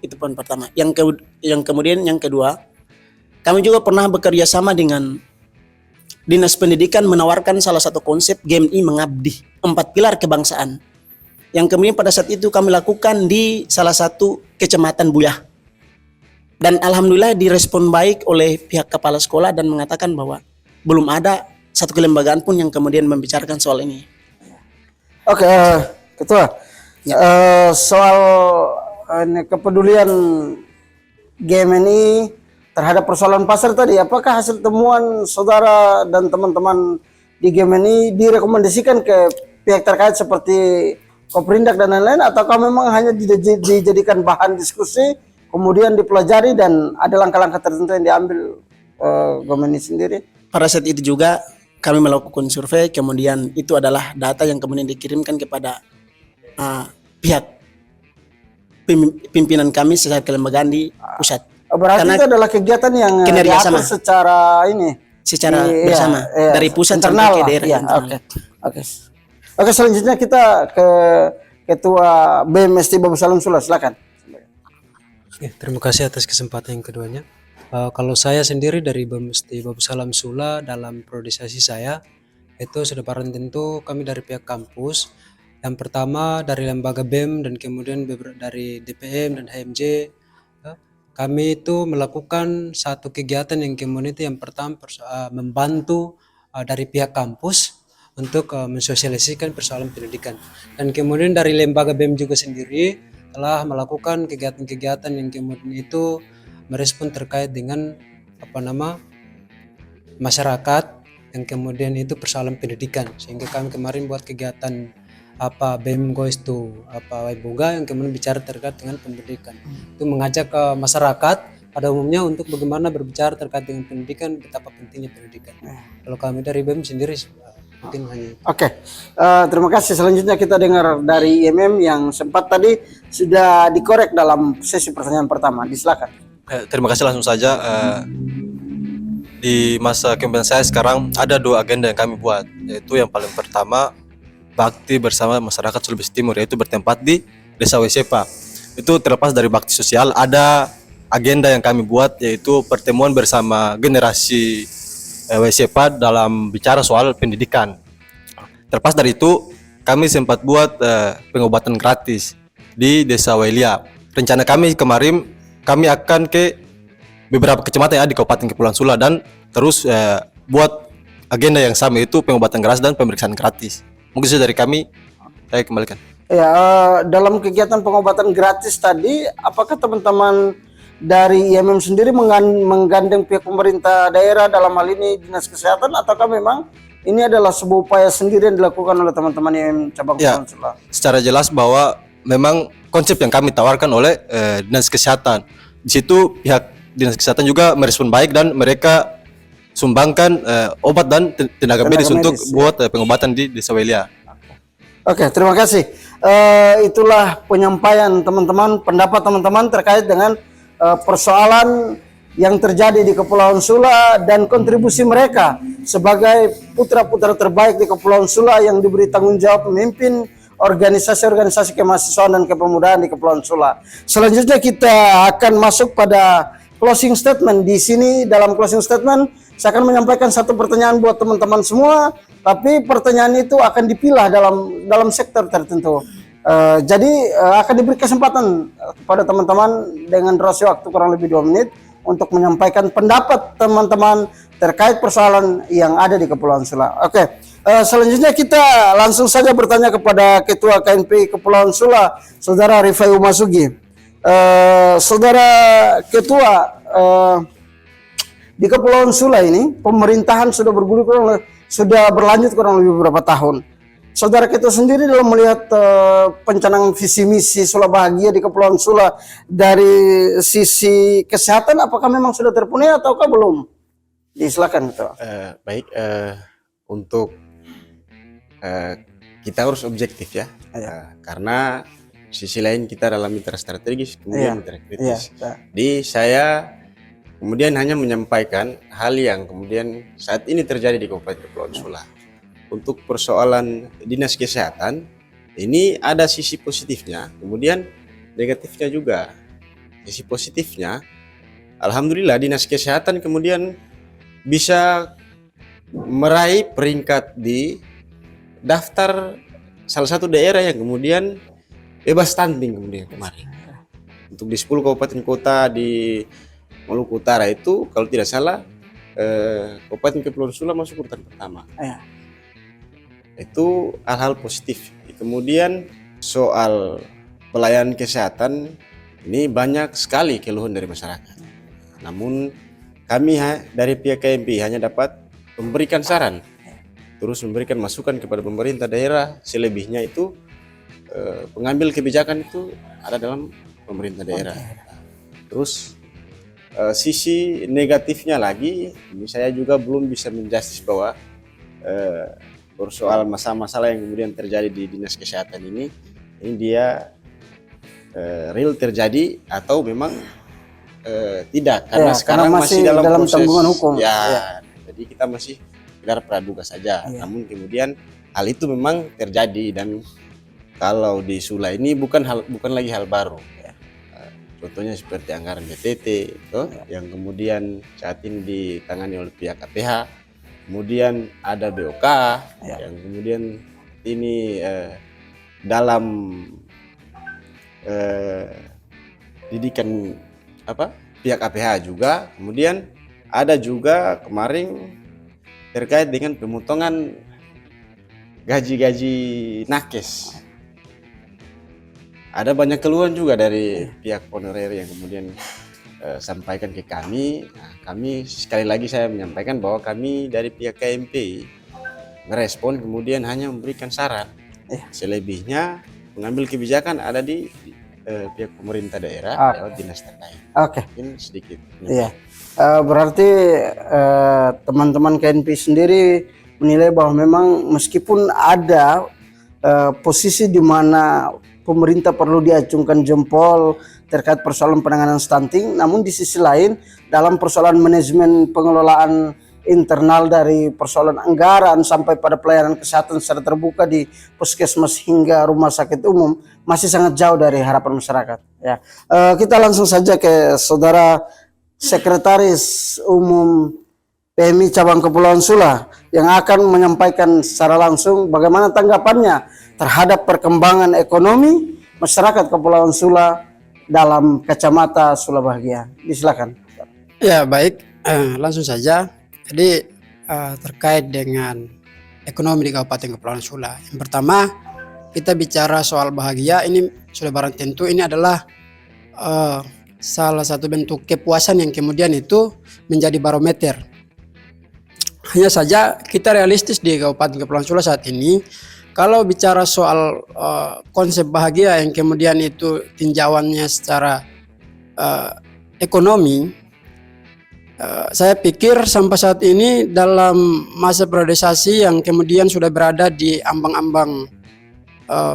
Itu poin pertama. Yang kemudian yang kedua, kami juga pernah bekerja sama dengan Dinas Pendidikan menawarkan salah satu konsep GMI mengabdi, 4 pilar kebangsaan. Yang kemudian pada saat itu kami lakukan di salah satu kecamatan Buyah. Dan alhamdulillah direspon baik oleh pihak kepala sekolah dan mengatakan bahwa belum ada satu kelembagaan pun yang kemudian membicarakan soal ini. Oke, Ketua. Soal kepedulian GMNI terhadap persoalan pasar tadi, apakah hasil temuan saudara dan teman-teman di GMNI direkomendasikan ke pihak terkait seperti Koprindak dan lain-lain, ataukah memang hanya dijadikan bahan diskusi, kemudian dipelajari dan ada langkah-langkah tertentu yang diambil GMNI sendiri? Pada saat itu juga kami melakukan survei, kemudian itu adalah data yang kemudian dikirimkan kepada pihak pimpinan kami secara kelembagaan di pusat. Berarti Karena itu adalah kegiatan yang kinerja diatur sama. secara ini, Secara iya, bersama iya, dari pusat internal sampai ke lah. daerah. Iya, internal. Oke, selanjutnya kita ke Ketua BMST Babu Salam Sula, silakan. Terima kasih atas kesempatan yang keduanya. Kalau saya sendiri dari BMST Babu Salam Sula, dalam priorisasi saya itu sudah barang tentu kami dari pihak kampus. Yang pertama dari lembaga BEM dan kemudian dari DPM dan HMJ. Kami itu melakukan satu kegiatan yang kemudian itu yang pertama membantu dari pihak kampus untuk mensosialisasikan persoalan pendidikan. Dan kemudian dari lembaga BEM juga sendiri telah melakukan kegiatan-kegiatan yang kemudian itu merespon terkait dengan masyarakat yang kemudian itu persoalan pendidikan, sehingga kami kemarin buat kegiatan BEM Goes to Waiboga yang kemudian bicara terkait dengan pendidikan. Itu mengajak ke masyarakat pada umumnya untuk bagaimana berbicara terkait dengan pendidikan, betapa pentingnya pendidikan. Kalau kami dari BEM sendiri mungkin hanya Oke, terima kasih. Selanjutnya kita dengar dari IMM yang sempat tadi sudah dikorek dalam sesi pertanyaan pertama. Silakan. Terima kasih, langsung saja. Di masa kepemimpinan saya sekarang ada 2 agenda yang kami buat, yaitu yang paling pertama bakti bersama masyarakat Sulawesi Timur, yaitu bertempat di Desa Wesepa. Itu terlepas dari bakti sosial, ada agenda yang kami buat yaitu pertemuan bersama generasi Wesepa dalam bicara soal pendidikan. Terlepas dari itu, kami sempat buat pengobatan gratis di Desa Welia. Rencana kami kemarin kami akan ke beberapa kecamatan yang ada di Kabupaten Kepulauan Sula dan terus buat agenda yang sama, itu pengobatan gratis dan pemeriksaan gratis. Mungkin itu dari kami, saya kembalikan. Ya, dalam kegiatan pengobatan gratis tadi, apakah teman-teman dari IMM sendiri menggandeng pihak pemerintah daerah, dalam hal ini Dinas Kesehatan, ataukah memang ini adalah sebuah upaya sendiri yang dilakukan oleh teman-teman IMM cabang Ya, Kepulauan Sula? secara jelas bahwa memang konsep yang kami tawarkan oleh Dinas Kesehatan. Di situ pihak Dinas Kesehatan juga merespon baik dan mereka sumbangkan obat dan tenaga medis untuk buat pengobatan di Desa Welia. Oke, terima kasih. Itulah penyampaian teman-teman, pendapat teman-teman terkait dengan persoalan yang terjadi di Kepulauan Sula dan kontribusi mereka sebagai putra-putra terbaik di Kepulauan Sula yang diberi tanggung jawab memimpin organisasi-organisasi kemahasiswaan dan kepemudaan di Kepulauan Sula. Selanjutnya kita akan masuk pada closing statement. Di sini dalam closing statement saya akan menyampaikan satu pertanyaan buat teman-teman semua, tapi pertanyaan itu akan dipilah dalam sektor tertentu. Jadi akan diberi kesempatan kepada teman-teman dengan durasi waktu kurang lebih 2 menit untuk menyampaikan pendapat teman-teman terkait persoalan yang ada di Kepulauan Sula. Oke, selanjutnya kita langsung saja bertanya kepada Ketua KNPI Kepulauan Sula, Saudara Rifai Umasugi. Saudara Ketua, di Kepulauan Sula ini pemerintahan sudah sudah berlanjut kurang lebih beberapa tahun. Saudara Ketua sendiri dalam melihat pencanangan visi misi Sula Bahagia di Kepulauan Sula dari sisi kesehatan, apakah memang sudah terpenuhi ataukah belum? Silakan Ketua. Baik, untuk kita harus objektif ya, karena sisi lain kita dalam mitra strategis, kemudian mitra kritis. Jadi saya kemudian hanya menyampaikan hal yang kemudian saat ini terjadi di Kabupaten Kepulauan Sula. Untuk persoalan Dinas Kesehatan, ini ada sisi positifnya, kemudian negatifnya juga. Sisi positifnya, alhamdulillah Dinas Kesehatan kemudian bisa meraih peringkat di daftar salah satu daerah yang kemudian bebas stunting kemudian kemarin. Untuk di 10 kabupaten kota di Maluku Utara itu kalau tidak salah Kabupaten Kepulauan Sula masuk urutan pertama. Itu hal-hal positif. Kemudian soal pelayanan kesehatan ini banyak sekali keluhan dari masyarakat. Namun kami dari pihak KMPI hanya dapat memberikan saran, terus memberikan masukan kepada pemerintah daerah. Selebihnya itu pengambil kebijakan itu ada dalam pemerintah daerah. Terus sisi negatifnya lagi, ini saya juga belum bisa menjustis bahwa persoalan masalah-masalah yang kemudian terjadi di Dinas Kesehatan ini dia real terjadi atau memang tidak, karena sekarang masih dalam proses tanggungan hukum. Jadi kita masih sekedar praduga saja. Namun kemudian hal itu memang terjadi, dan kalau di Sula ini bukan lagi hal baru. Contohnya seperti anggaran BTT yang kemudian saat ini ditangani oleh pihak KPH. Kemudian ada BOK yang kemudian ini dalam didikan pihak KPH juga. Kemudian ada juga kemarin terkait dengan pemotongan gaji-gaji nakes. Ada banyak keluhan juga dari pihak honorer yang kemudian sampaikan ke kami. Nah, kami sekali lagi saya menyampaikan bahwa kami dari pihak KMPI merespon kemudian hanya memberikan saran. Selebihnya mengambil kebijakan ada di pihak pemerintah daerah lewat dinas terkait. Mungkin sedikit. Berarti teman-teman KNPI sendiri menilai bahwa memang meskipun ada posisi di mana pemerintah perlu diacungkan jempol terkait persoalan penanganan stunting, namun di sisi lain dalam persoalan manajemen pengelolaan internal dari persoalan anggaran sampai pada pelayanan kesehatan secara terbuka di puskesmas hingga rumah sakit umum masih sangat jauh dari harapan masyarakat. Kita langsung saja ke Saudara Sekretaris Umum PMI Cabang Kepulauan Sula yang akan menyampaikan secara langsung bagaimana tanggapannya terhadap perkembangan ekonomi masyarakat Kepulauan Sula dalam kacamata Sula Bahagia. Silakan. Ya baik, langsung saja. Jadi terkait dengan ekonomi di Kabupaten Kepulauan Sula. Yang pertama, kita bicara soal bahagia, ini sudah barang tentu ini adalah salah satu bentuk kepuasan yang kemudian itu menjadi barometer. Hanya saja kita realistis di Kabupaten Kepulauan Sula saat ini, kalau bicara soal konsep bahagia yang kemudian itu tinjauannya secara ekonomi, saya pikir sampai saat ini dalam masa priorisasi yang kemudian sudah berada di ambang-ambang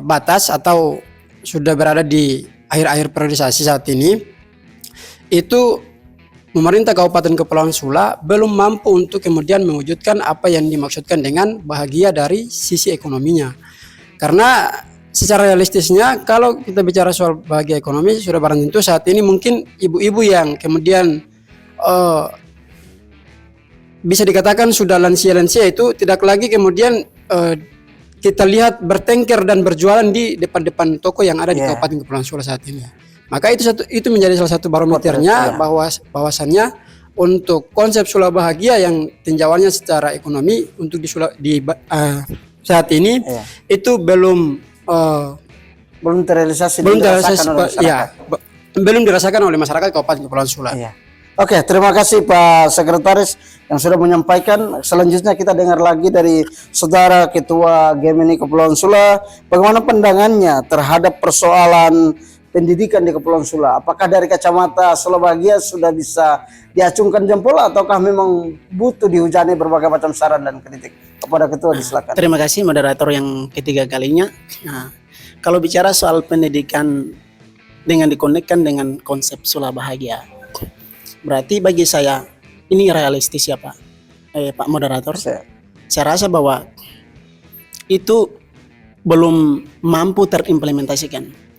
batas atau sudah berada di akhir-akhir priorisasi saat ini, itu pemerintah Kabupaten Kepulauan Sula belum mampu untuk kemudian mewujudkan apa yang dimaksudkan dengan bahagia dari sisi ekonominya. Karena secara realistisnya kalau kita bicara soal bahagia ekonomi, sudah barang tentu saat ini mungkin ibu-ibu yang kemudian bisa dikatakan sudah lansia-lansia itu tidak lagi kemudian kita lihat bertengker dan berjualan di depan-depan toko yang ada di Kabupaten Kepulauan Sula saat ini. Maka itu menjadi salah satu barometernya bahwasannya untuk konsep Sula bahagia yang tinjauannya secara ekonomi untuk saat ini itu belum terrealisasi, belum dirasakan oleh masyarakat Kabupaten Kepulauan Sula. Oke, terima kasih Pak Sekretaris yang sudah menyampaikan. Selanjutnya kita dengar lagi dari Saudara Ketua Gemini Kepulauan Sula, bagaimana pandangannya terhadap persoalan pendidikan di Kepulauan Sula. Apakah dari kacamata Sula bahagia sudah bisa diacungkan jempol ataukah memang butuh dihujani berbagai macam saran dan kritik? Kepada Ketua disilakan. Terima kasih moderator yang ketiga kalinya. Nah, kalau bicara soal pendidikan dengan dikonekkan dengan konsep Sula bahagia, berarti bagi saya ini realistis ya Pak, Pak moderator. Saya rasa bahwa itu belum mampu terimplementasikan.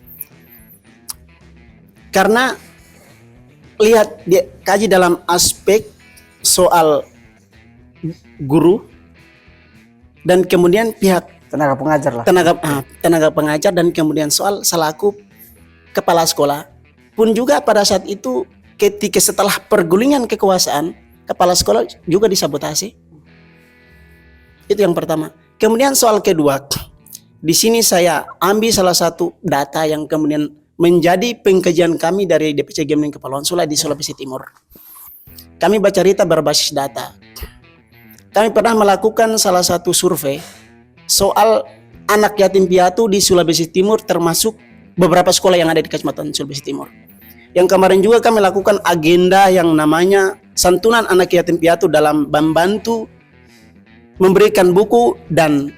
Karena lihat kaji dalam aspek soal guru dan kemudian pihak tenaga pengajar lah. Tenaga pengajar dan kemudian soal selaku kepala sekolah pun juga pada saat itu ketika setelah pergulingan kekuasaan kepala sekolah juga disabotase. Itu yang pertama. Kemudian soal kedua, di sini saya ambil salah satu data yang kemudian menjadi pengkajian kami dari DPC Gemini Kepulauan Sula di Sulawesi Timur. Kami bercerita berbasis data. Kami pernah melakukan salah satu survei soal anak yatim piatu di Sulawesi Timur, termasuk beberapa sekolah yang ada di Kecamatan Sulawesi Timur. Yang kemarin juga kami lakukan agenda yang namanya santunan anak yatim piatu dalam membantu memberikan buku dan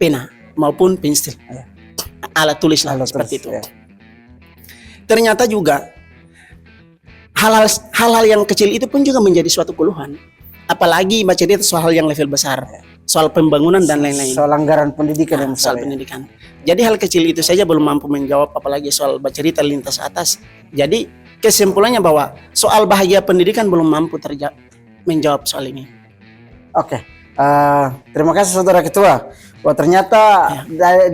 pena maupun pensil, alat tulis lah, seperti itu. Ternyata juga hal-hal yang kecil itu pun juga menjadi suatu keluhan. Apalagi baca dia soal hal yang level besar, soal pembangunan dan lain-lain. Soal anggaran pendidikan dan soal pendidikan. Jadi hal kecil itu saja belum mampu menjawab, apalagi soal baca cerita lintas atas. Jadi kesimpulannya bahwa soal bahagia pendidikan belum mampu menjawab soal ini. Oke, terima kasih Saudara Ketua. Wah, ternyata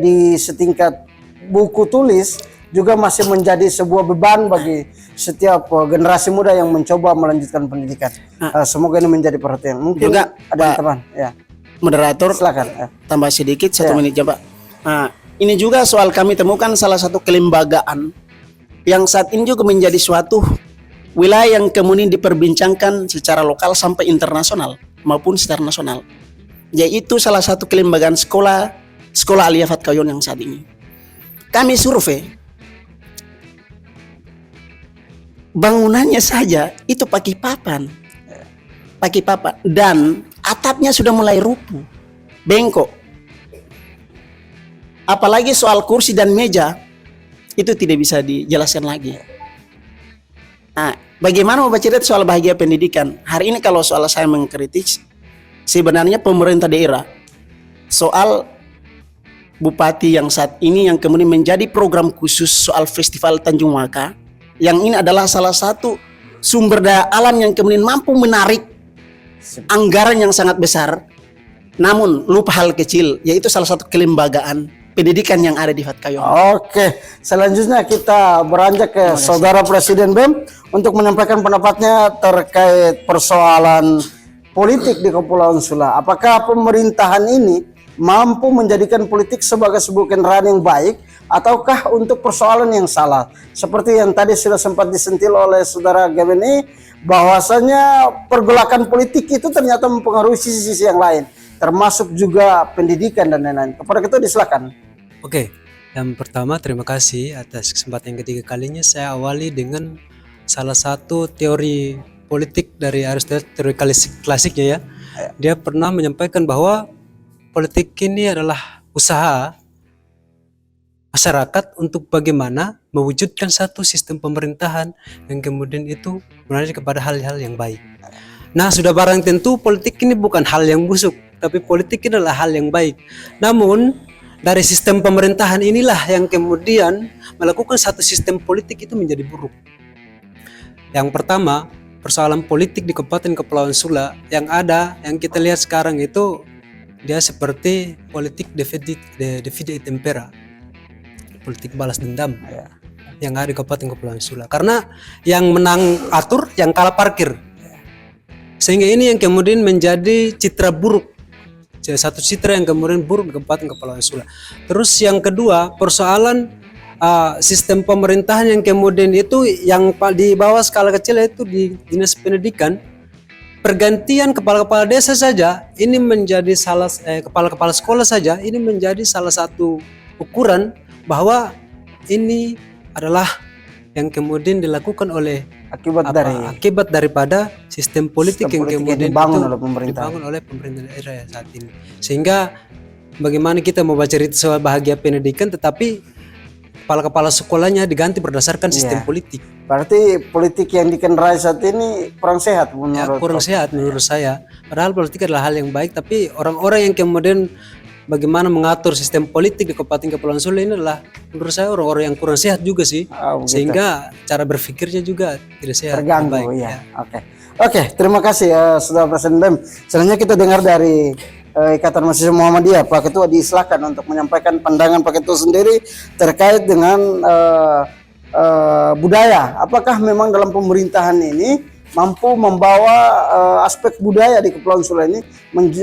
di setingkat buku tulis juga masih menjadi sebuah beban bagi setiap generasi muda yang mencoba melanjutkan pendidikan. Semoga ini menjadi perhatian. Mungkin juga ada teman, moderator, silakan. Tambah sedikit 1 menit coba. Ini juga soal kami temukan salah satu kelembagaan yang saat ini juga menjadi suatu wilayah yang kemudian diperbincangkan secara lokal sampai internasional maupun secara nasional, yaitu salah satu kelembagaan sekolah Alia Fatkayon yang saat ini kami survei. Bangunannya saja itu pakai papan dan atapnya sudah mulai rubuh, bengkok. Apalagi soal kursi dan meja itu tidak bisa dijelaskan lagi. Nah, bagaimana mau cerita soal bahagia pendidikan? Hari ini kalau soal saya mengkritik, sebenarnya pemerintah daerah soal bupati yang saat ini yang kemudian menjadi program khusus soal festival Tanjung Waka, yang ini adalah salah satu sumber daya alam yang kemudian mampu menarik anggaran yang sangat besar, namun lupa hal kecil, yaitu salah satu kelembagaan pendidikan yang ada di Fatkayon. Oke, selanjutnya kita beranjak ke Saudara Presiden BEM untuk menyampaikan pendapatnya terkait persoalan politik di Kepulauan Sula. Apakah pemerintahan ini mampu menjadikan politik sebagai sebuah kendaraan yang baik ataukah untuk persoalan yang salah? Seperti yang tadi sudah sempat disentil oleh saudara Gabeni, bahwasanya pergolakan politik itu ternyata mempengaruhi sisi-sisi yang lain, termasuk juga pendidikan dan lain-lain. Kepada kita disilakan. Oke, yang pertama terima kasih atas kesempatan yang ketiga kalinya. Saya awali dengan salah satu teori politik dari Aristoteles, teori klasiknya ya. Dia pernah menyampaikan bahwa politik ini adalah usaha masyarakat untuk bagaimana mewujudkan satu sistem pemerintahan yang kemudian itu mengarah kepada hal-hal yang baik. Nah, sudah barang tentu politik ini bukan hal yang busuk, tapi politik ini adalah hal yang baik. Namun dari sistem pemerintahan inilah yang kemudian melakukan satu sistem politik itu menjadi buruk. Yang pertama, persoalan politik di Kabupaten Kepulauan Sula yang ada, yang kita lihat sekarang itu dia seperti politik divide et impera, politik balas dendam yang ada di Kabupaten Kepulauan Sula. Karena yang menang atur, yang kalah parkir. Sehingga ini yang kemudian menjadi citra buruk, satu citra yang kemudian buruk di Kabupaten Kepulauan Sula. Terus yang kedua, persoalan sistem pemerintahan yang kemudian itu yang di bawah skala kecil itu di dinas pendidikan, pergantian kepala-kepala desa saja ini menjadi kepala-kepala sekolah saja ini menjadi salah satu ukuran bahwa ini adalah yang kemudian dilakukan oleh akibat daripada sistem politik yang kemudian dibangun oleh pemerintah daerah saat ini. Sehingga bagaimana kita mau baca cerita soal bahagia pendidikan tetapi kepala-kepala sekolahnya diganti berdasarkan sistem politik. Berarti politik yang dikendarai saat ini kurang sehat menurut saya. Padahal politik adalah hal yang baik, tapi orang-orang yang kemudian bagaimana mengatur sistem politik di Kabupaten Kepulauan Sula ini adalah menurut saya orang-orang yang kurang sehat juga sih. Sehingga cara berpikirnya juga tidak sehat. Terganggu ya. Oke, terima kasih Saudara Presiden BEM. Selanjutnya kita dengar dari Ikatan Mahasiswa Muhammadiyah, Pak Ketua disilakan untuk menyampaikan pandangan Pak Ketua sendiri terkait dengan budaya. Apakah memang dalam pemerintahan ini mampu membawa aspek budaya di Kepulauan Sula ini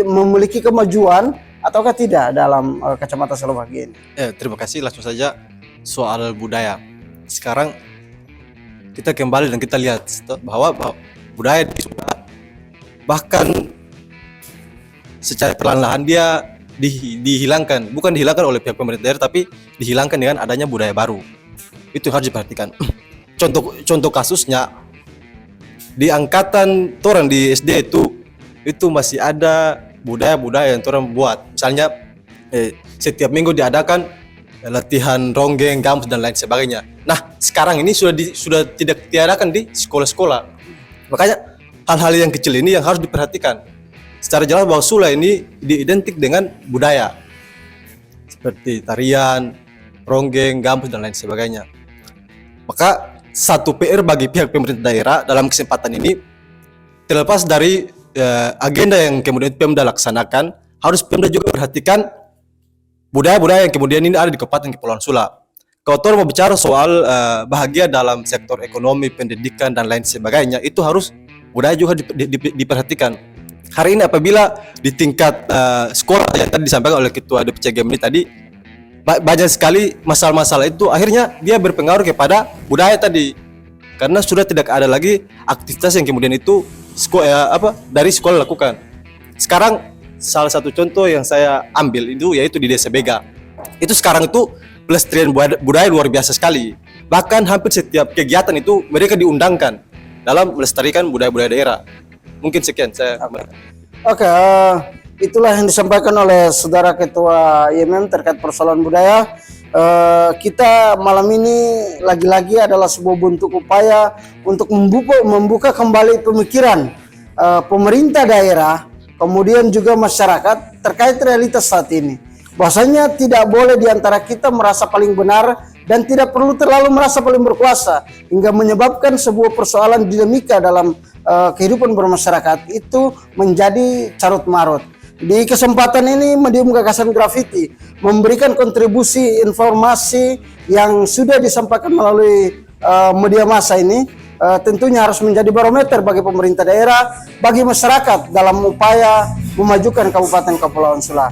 memiliki kemajuan ataukah tidak dalam kacamata Slovakia ini? Terima kasih. Langsung saja soal budaya. Sekarang kita kembali dan kita lihat bahwa budaya di Sula bahkan secara perlahan-lahan dia dihilangkan, bukan dihilangkan oleh pihak pemerintah daerah, tapi dihilangkan dengan adanya budaya baru. Itu harus diperhatikan. Contoh kasusnya di angkatan orang di SD itu masih ada budaya-budaya yang orang buat. Misalnya setiap minggu diadakan latihan ronggeng, gambus dan lain sebagainya. Nah, sekarang ini sudah tidak diadakan di sekolah-sekolah. Makanya hal-hal yang kecil ini yang harus diperhatikan. Secara jelas bahwa Sula ini diidentik dengan budaya seperti tarian, ronggeng, gambus dan lain sebagainya. Maka satu PR bagi pihak pemerintah daerah dalam kesempatan ini, terlepas dari agenda yang kemudian Pemda laksanakan, harus Pemda juga perhatikan budaya-budaya yang kemudian ini ada di Kabupaten Kepulauan Sula. Kalau mau bicara soal bahagia dalam sektor ekonomi, pendidikan dan lain sebagainya, itu harus budaya juga diperhatikan. Hari ini apabila di tingkat sekolah yang tadi disampaikan oleh Ketua DPC GEM ini tadi, banyak sekali masalah-masalah itu akhirnya dia berpengaruh kepada budaya tadi, karena sudah tidak ada lagi aktivitas yang kemudian itu dari sekolah lakukan. Sekarang salah satu contoh yang saya ambil itu yaitu di Desa Bega. Itu sekarang itu pelestarian budaya luar biasa sekali. Bahkan hampir setiap kegiatan itu mereka diundangkan dalam melestarikan budaya-budaya daerah. Mungkin sekian saya. Oke, itulah yang disampaikan oleh Saudara Ketua IMM terkait persoalan budaya. Kita malam ini lagi-lagi adalah sebuah bentuk upaya untuk membuka kembali pemikiran pemerintah daerah, kemudian juga masyarakat terkait realitas saat ini. Bahwasanya tidak boleh diantara kita merasa paling benar dan tidak perlu terlalu merasa paling berkuasa hingga menyebabkan sebuah persoalan dinamika dalam kehidupan bermasyarakat itu menjadi carut marut. Di kesempatan ini Medium Gagasan Grafiti memberikan kontribusi informasi yang sudah disampaikan melalui media massa ini tentunya harus menjadi barometer bagi pemerintah daerah, bagi masyarakat dalam upaya memajukan Kabupaten Kepulauan Sula.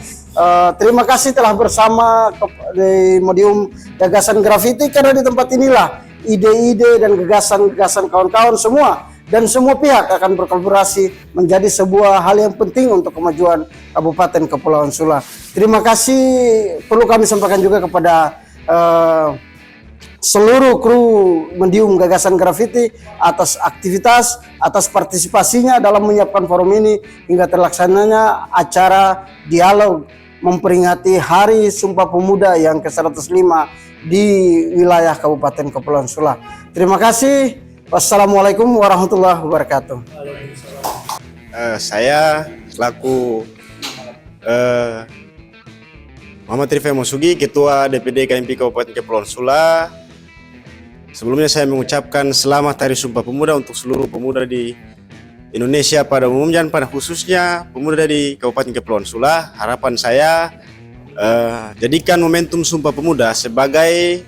Terima kasih telah bersama di Museum Gagasan Grafiti, karena di tempat inilah ide-ide dan gagasan-gagasan kawan-kawan semua dan semua pihak akan berkolaborasi menjadi sebuah hal yang penting untuk kemajuan Kabupaten Kepulauan Sula. Terima kasih perlu kami sampaikan juga kepada seluruh kru Museum Gagasan Grafiti atas aktivitas, atas partisipasinya dalam menyiapkan forum ini hingga terlaksananya acara dialog memperingati Hari Sumpah Pemuda yang ke-105 di wilayah Kabupaten Kepulauan Sula. Terima kasih. Wassalamualaikum warahmatullahi wabarakatuh. Saya selaku Muhammad Rifai Mosugi, Ketua DPD KMP Kabupaten Kepulauan Sula. Sebelumnya saya mengucapkan selamat Hari Sumpah Pemuda untuk seluruh pemuda di Indonesia pada umumnya dan pada khususnya pemuda di Kabupaten Kepulauan Sula. Harapan saya jadikan momentum Sumpah Pemuda sebagai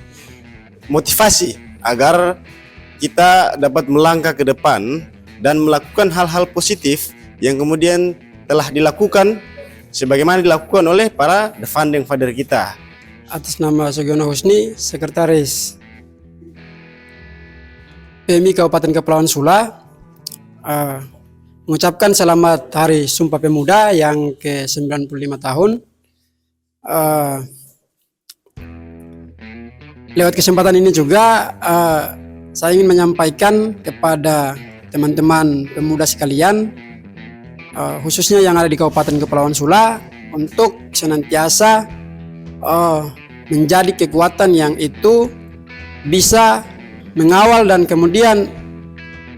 motivasi agar kita dapat melangkah ke depan dan melakukan hal-hal positif yang kemudian telah dilakukan sebagaimana dilakukan oleh para the founding father kita. Atas nama Sugiono Husni, Sekretaris PMI Kabupaten Kepulauan Sula, mengucapkan selamat Hari Sumpah Pemuda yang ke-95 tahun. Lewat kesempatan ini juga saya ingin menyampaikan kepada teman-teman pemuda sekalian, khususnya yang ada di Kabupaten Kepulauan Sula, untuk senantiasa menjadi kekuatan yang itu bisa mengawal dan kemudian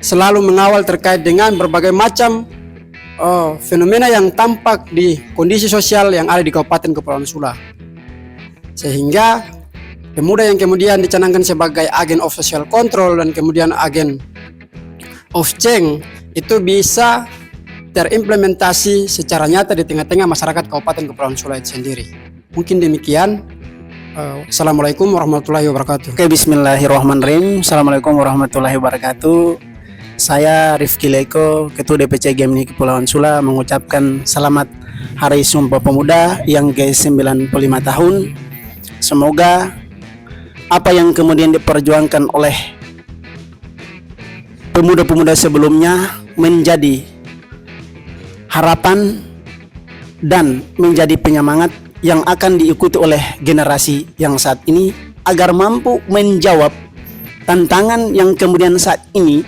selalu mengawal terkait dengan berbagai macam fenomena yang tampak di kondisi sosial yang ada di Kabupaten Kepulauan Sula, sehingga pemuda yang kemudian dicanangkan sebagai agen of social control dan kemudian agen of change itu bisa terimplementasi secara nyata di tengah-tengah masyarakat Kabupaten Kepulauan Sula itu sendiri. Mungkin demikian. Assalamualaikum warahmatullahi wabarakatuh. Oke, bismillahirrahmanirrahim. Assalamualaikum warahmatullahi wabarakatuh. Saya Rifki Leko, Ketua DPC GEMNI Kepulauan Sula, mengucapkan selamat Hari Sumpah Pemuda yang ke-95 tahun. Semoga apa yang kemudian diperjuangkan oleh pemuda-pemuda sebelumnya menjadi harapan dan menjadi penyemangat yang akan diikuti oleh generasi yang saat ini agar mampu menjawab tantangan yang kemudian saat ini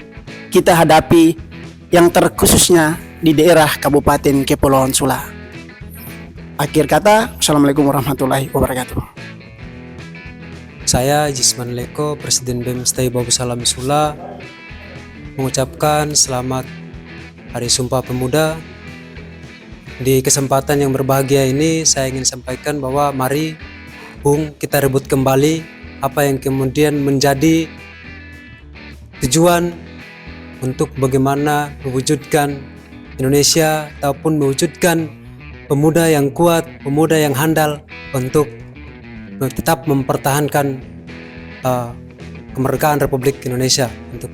kita hadapi yang terkhususnya di daerah Kabupaten Kepulauan Sula. Akhir kata, Assalamualaikum warahmatullahi wabarakatuh. Saya Jisman Leko, Presiden BEM STI Babu Salam Sula, mengucapkan selamat Hari Sumpah Pemuda. Di kesempatan yang berbahagia ini saya ingin sampaikan bahwa mari Bung kita rebut kembali apa yang kemudian menjadi tujuan untuk bagaimana mewujudkan Indonesia ataupun mewujudkan pemuda yang kuat, pemuda yang handal untuk tetap mempertahankan kemerdekaan Republik Indonesia untuk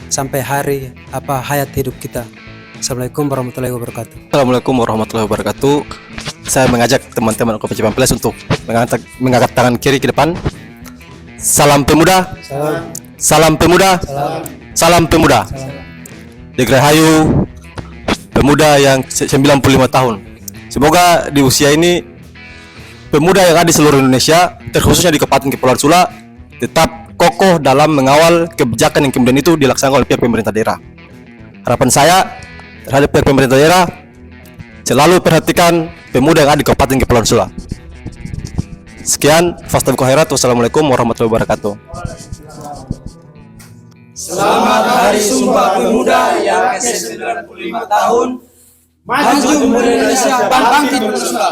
sampai hayat hidup kita. Assalamualaikum warahmatullahi wabarakatuh. Assalamualaikum warahmatullahi wabarakatuh. Saya mengajak teman-teman OKPC Pamples untuk mengangkat tangan kiri ke depan. Salam pemuda. Salam pemuda. Salam pemuda. Degrahayu pemuda yang 95 tahun. Semoga di usia ini pemuda yang ada di seluruh Indonesia, terkhususnya di Kabupaten Kepulauan Sula, tetap kokoh dalam mengawal kebijakan yang kemudian itu dilaksanakan oleh pihak pemerintah daerah. Harapan saya terhadap pihak pemerintah daerah, selalu perhatikan pemuda yang ada di Kabupaten Kepulauan Sula. Sekian, Fastabiqul Khairat. Wassalamualaikum warahmatullahi wabarakatuh. Selamat Hari Sumpah Pemuda yang ke-95 tahun. Maju Indonesia, bangkit Sula.